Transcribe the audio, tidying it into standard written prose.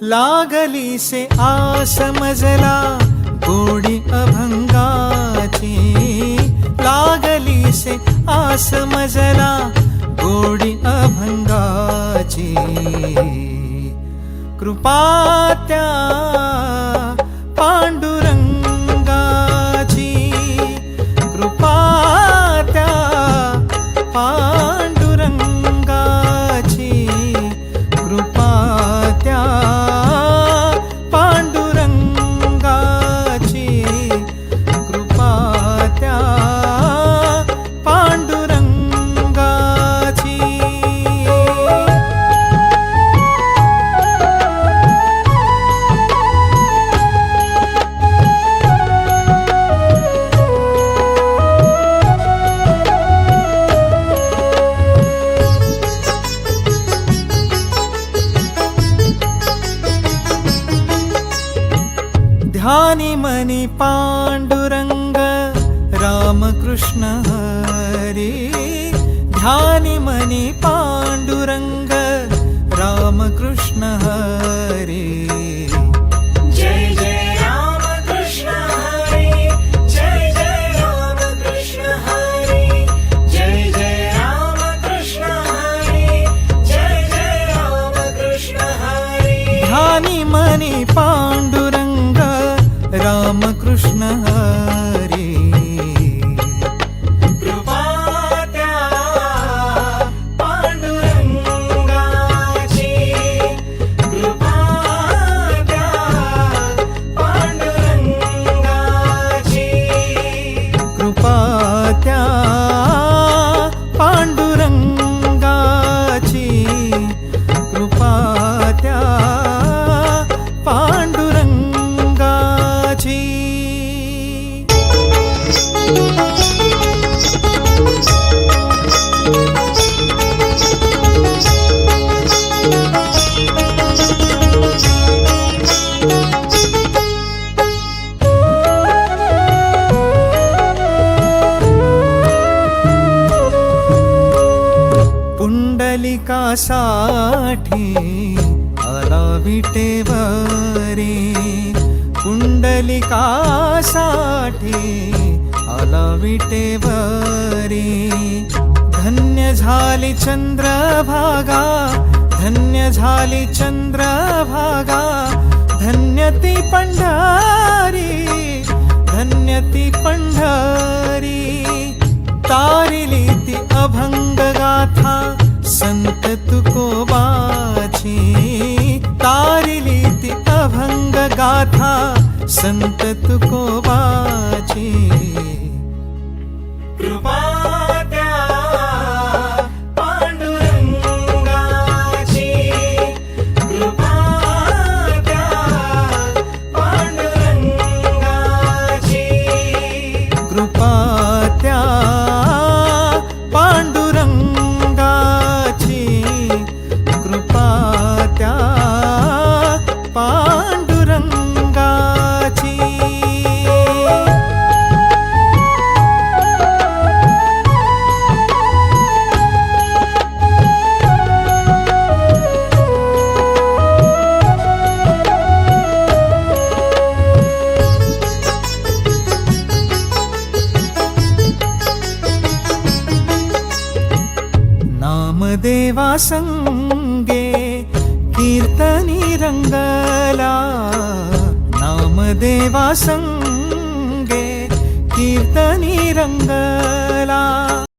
लागली से आस मजला गोडी अभंगाची, लागली से आस मजला गोडी अभंगाची। कृपा त्या पांडुरंगाची, कृपा त्या पांडुरंगाची, कृपा त्या पांडुरंगाची, कृपा त्या पांडुरंगाची। ध्यानी मनी पांडुरंग रामकृष्ण हरी, ध्यानी मनी पांडुरंग रामकृष्ण हरी। जय जय रामकृष्ण हरी, जय जय रामकृष्ण हरी, जय जय रामकृष्ण हरी, जय जय रामकृष्ण हरी। ध्यानी मनी पांडुरंग रामकृष्ण हरी, कृपा त्या पांडुरंगाची, कृपा त्या पांडुरंगाची, कृपा त्या पांडुरंगाची, कृपा त्या पांडुरंगाची। पुंडलिकासाठी आला विटेवरी, पुंडलिकासाठी आला विटेवरी। धन्य झाली चंद्रभागा, धन्य झाली चंद्रभागा, धन्य ती पंढरी, धन्य ती पंढरी। तारिली ती अभंग गाथा संत तुकोबाची, तारिली ती अभंग गाथा संत तुकोबाची। कृपा त्या पांडुरंगाची, कृपा त्या पांडुरंगाची, कृपा त्या पांडुरंगाची, कृपा त्या पांडुरंगाची। नामदेवा संगे कीर्तनी रंगला, नामदेवा संगे कीर्तनी रंगला।